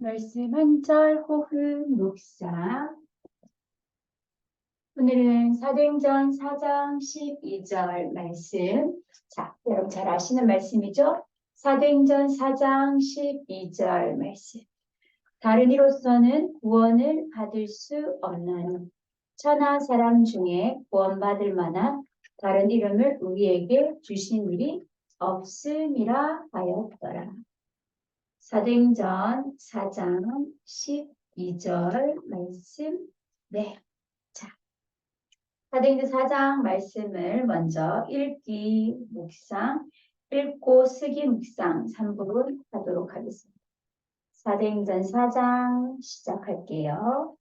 말씀 한 절 호흡 묵상. 오늘은 사도행전 4장 12절 말씀. 자, 여러분 잘 아시는 말씀이죠? 사도행전 4장 12절 말씀. 다른 이로서는 구원을 받을 수 없나니 천하 사람 중에 구원받을 만한 다른 이름을 우리에게 주신 일이 없음이라 하였더라. 사도행전 4장 12절 말씀. 네. 자, 사도행전 4장 말씀을 먼저 읽기 묵상, 읽고 쓰기 묵상 3부분 하도록 하겠습니다. 사도행전 4장 시작할게요.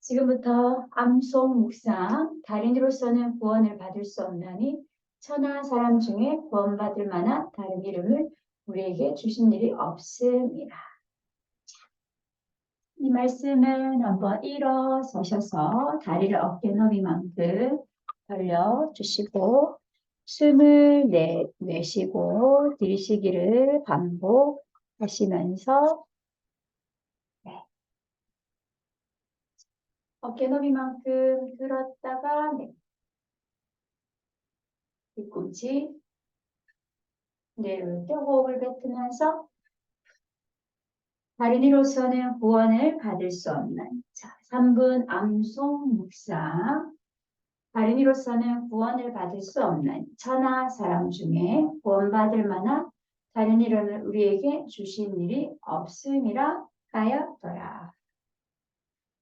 지금부터 암송 묵상, 달인으로서는 구원을 받을 수 없나니 천하 사람 중에 구원받을 만한 다른 이름을 우리에게 주신 일이 없음이라. 이 말씀은 한번 일어서셔서 다리를 어깨 너비만큼 벌려주시고 숨을 내쉬고 들이쉬기를 반복하시면서 어깨 너비만큼 들었다가 뒤꿈치 내려올 때 호흡을 뱉으면서 다른 이로서는 구원을 받을 수 없는 3분 암송 묵상. 다른 이로서는 구원을 받을 수 없는 천하 사람 중에 구원받을 만한 다른 이름을 우리에게 주신 일이 없음이라 하였더라.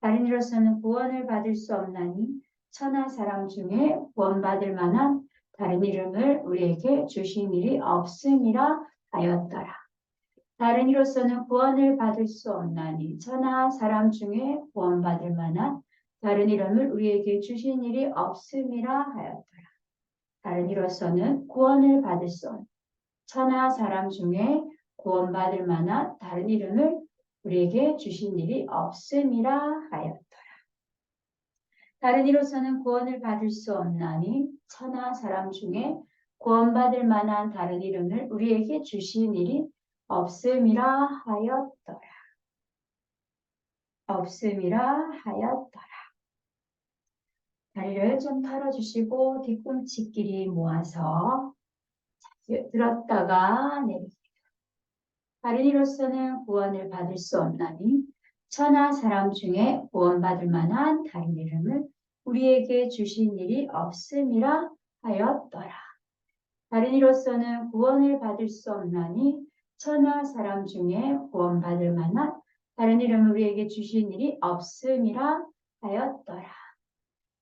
다른 이로서는 구원을 받을 수 없나니 천하 사람 중에 구원받을 만한 다른 이름을 우리에게 주신 일이 없음이라 하였더라. 다른 이로서는 구원을 받을 수 없나니 천하 사람 중에 구원받을 만한 다른 이름을 우리에게 주신 일이 없음이라 하였더라. 다른 이로서는 구원을 받을 수 없는 천하 사람 중에 구원받을 만한 다른 이름을 우리에게 주신 일이 없음이라 하였더라. 다른 이로서는 구원을 받을 수 없나니 천하 사람 중에 구원받을 만한 다른 이름을 우리에게 주신 일이 없음이라 하였더라. 없음이라 하였더라. 다리를 좀 털어주시고 뒤꿈치끼리 모아서 들었다가 내리기. 다른 이로서는 구원을 받을 수 없나니 천하 사람 중에 구원받을 만한 다른 이름을 우리에게 주신 일이 없음이라 하였더라. 다른 이로서는 구원을 받을 수 없나니 천하 사람 중에 구원받을 만한 다른 이름을 우리에게 주신 일이 없음이라 하였더라.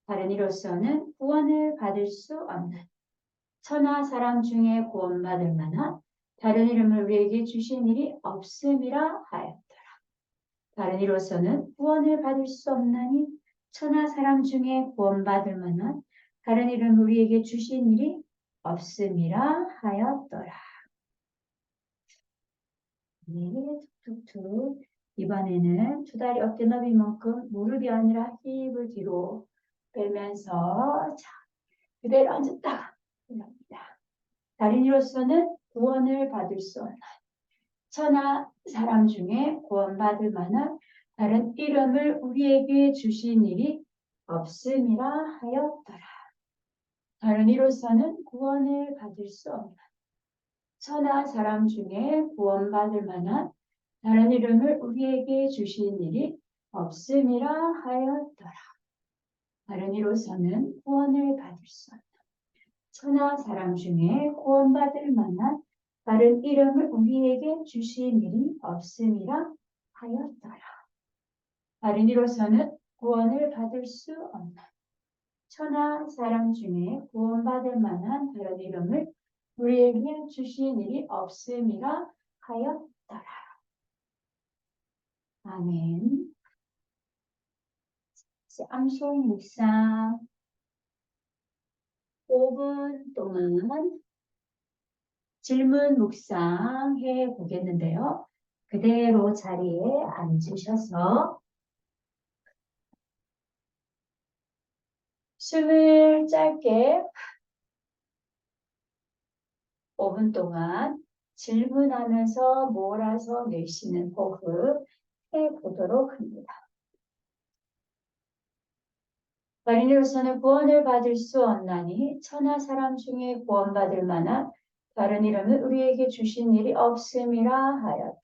다른 이로서는 구원을 받을 수 없는 천하 사람 중에 구원받을 만한 다른 이름을 우리에게 주신 일이 없음이라 하였더라. 다른 이로서는 구원을 받을 수 없나니 천하 사람 중에 구원받을 만한 다른 이름을 우리에게 주신 일이 없음이라 하였더라. 네, 툭툭툭. 이번에는 두 다리 어깨 너비만큼 무릎이 아니라 힙을 뒤로 빼면서 자, 그대로 앉았다가 일어납니다. 다린이로서는 구원을 받을 수 없는 천하 사람 중에 구원받을 만한 다른 이름을 우리에게 주신 일이 없음이라 하였더라. 다른 이로서는 구원을 받을 수 없는 천하 사람 중에 구원받을 만한 다른 이름을 우리에게 주신 일이 없음이라 하였더라. 다른 이로서는 구원을 받을 수 없는 천하 사람 중에 구원받을 만한 다른 이름을 우리에게 주신 일이 없음이라 하였더라. 다른 이로서는 구원을 받을 수 없는 천하 사람 중에 구원받을 만한 다른 이름을 우리에게 주신 일이 없음이라 하였더라. 아멘. 암송 묵상 5분 동안 질문 묵상해 보겠는데요. 그대로 자리에 앉으셔서 숨을 짧게 5분 동안 질문하면서 몰아서 내쉬는 호흡 해보도록 합니다. 다른이로서는 구원을 받을 수 없나니 천하 사람 중에 구원받을 만한 다른 이름을 우리에게 주신 일이 없음이라 하였다.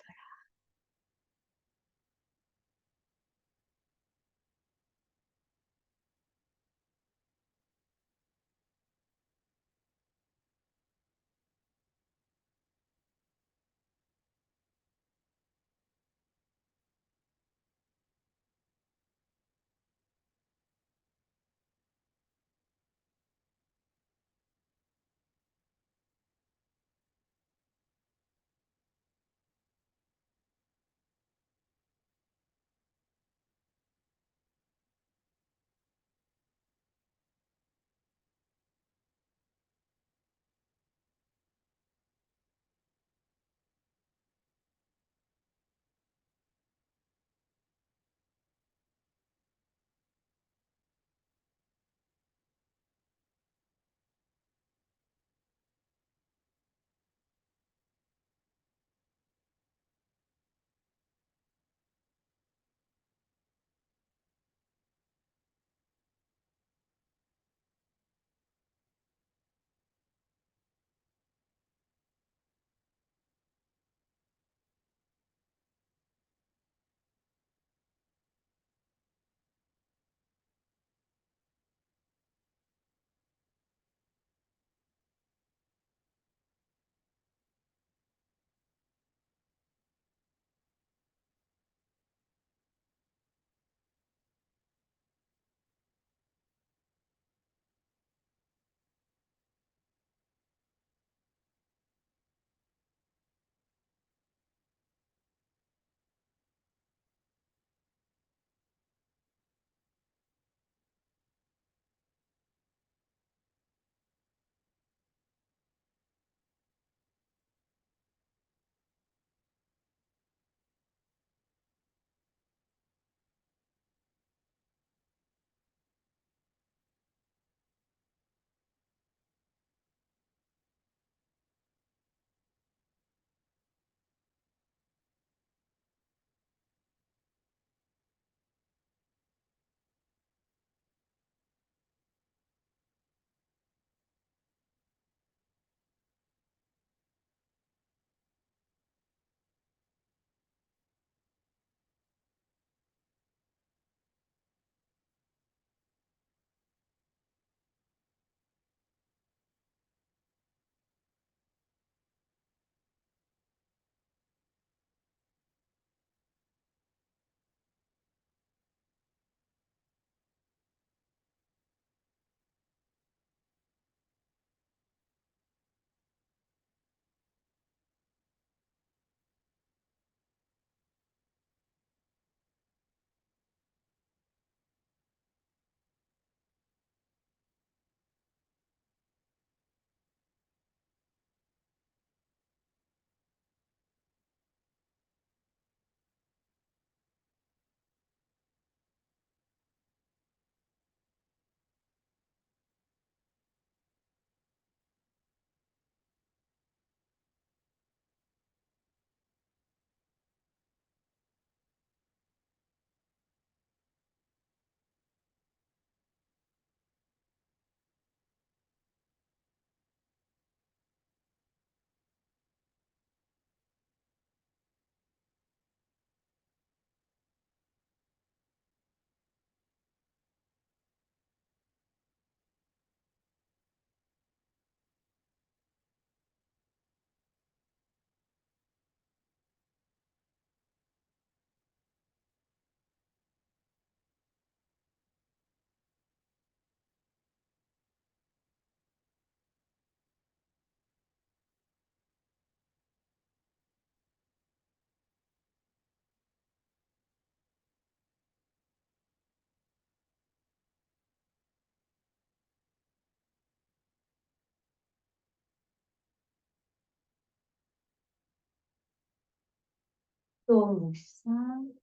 또 묵상.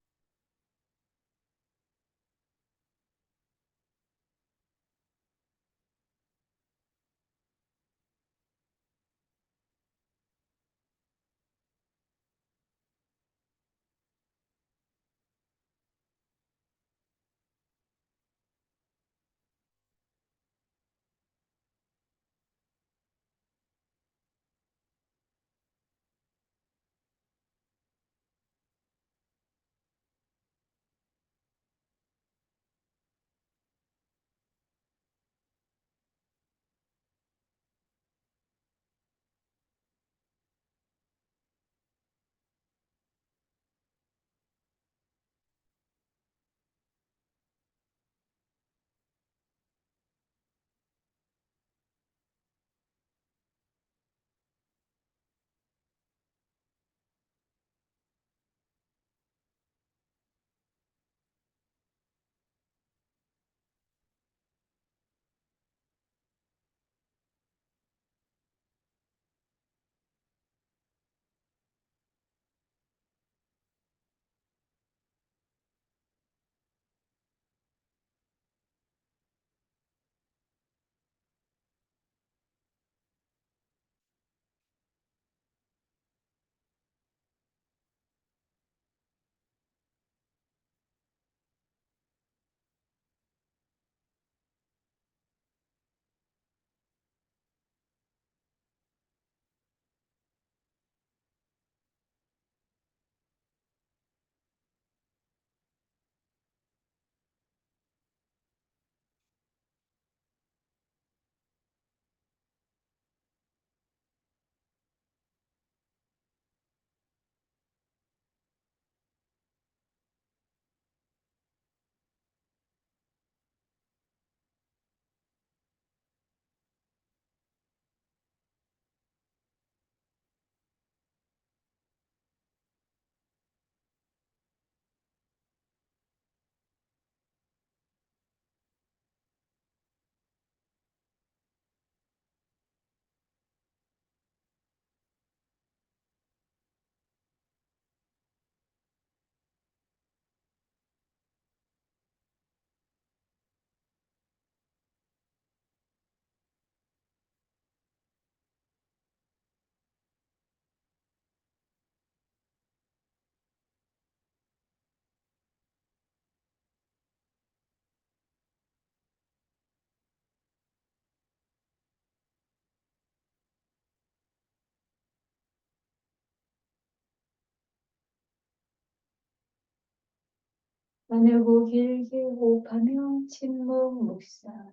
가늘고 길게 호흡하며 침묵 묵상.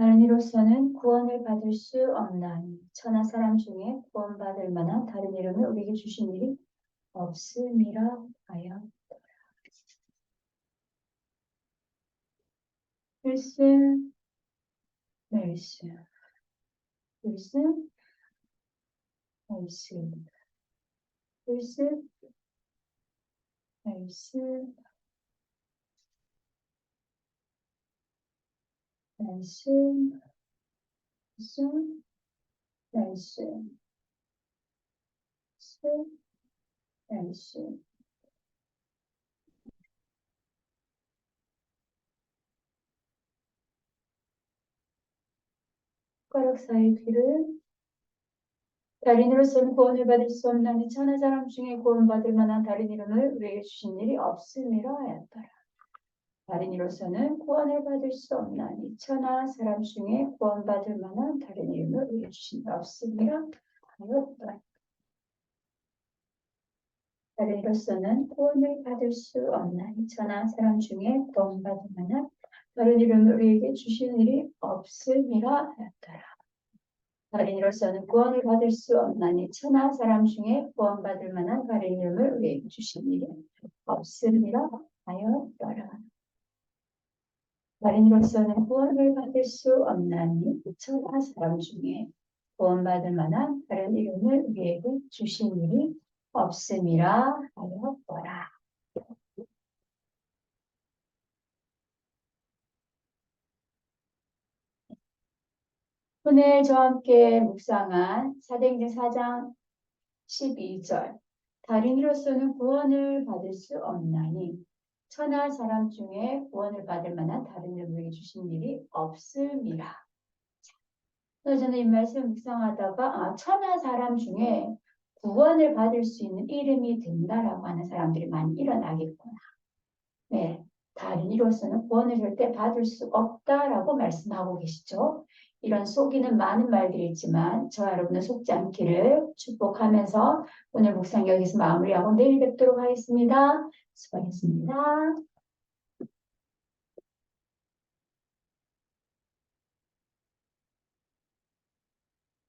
다른 이로서는 구원을 받을 수 없나니 천하 사람 중에 구원받을 만한 다른 이름을 우리에게 주신 일이 없음이라 하여. 필승, 멸승, 필승, 멸승, 필승, 멸승, 멸승, 필승, 멸승, 필승, 멸승. 숟가락 사이 귀를 다른 이로서는 구원을 받을 수 없나니 천하 사람 중에 구원받을 만한 다른 이름을 우리에게 주신 일이 없음이라 하였더라. 다른 이로서는 구원을 받을 수 없나니 천하 사람 중에 구원받을 만한 다른 이름을 우리에게 주신 일이 없음이라 하였더라. 다른 이로서는 구원을 받을 수 없나니 천하 사람 중에 구원받을 만한 다른 이름을 우리에게 주신 일이 없음이라 하였더라. 다른 이로서는 구원을 받을 수 없나니 천하 사람 중에 구원받을 만한 다른 이름을 우리에게 주신 일이 없음이라 하였더라. 다른 이로서는 구원을 받을 수 없나니 천하 사람 중에 구원받을 만한 다른 이름을 우리에게 주신 일이 없음이라 하였더라. 오늘 저와 함께 묵상한 사도행전 4장 12절. 다른 이로서는 구원을 받을 수 없나니 천하 사람 중에 구원을 받을 만한 다른 이름을 주신 일이 없음이라. 저는 이 말씀 묵상하다가 천하 사람 중에 구원을 받을 수 있는 이름이 된다라고 하는 사람들이 많이 일어나겠구나. 네, 다른 이로서는 구원을 절대 받을 수 없다라고 말씀하고 계시죠. 이런 속이는 많은 말들이 있지만 저와 여러분은 속지 않기를 축복하면서 오늘 묵상 여기서 마무리하고 내일 뵙도록 하겠습니다. 수고하셨습니다.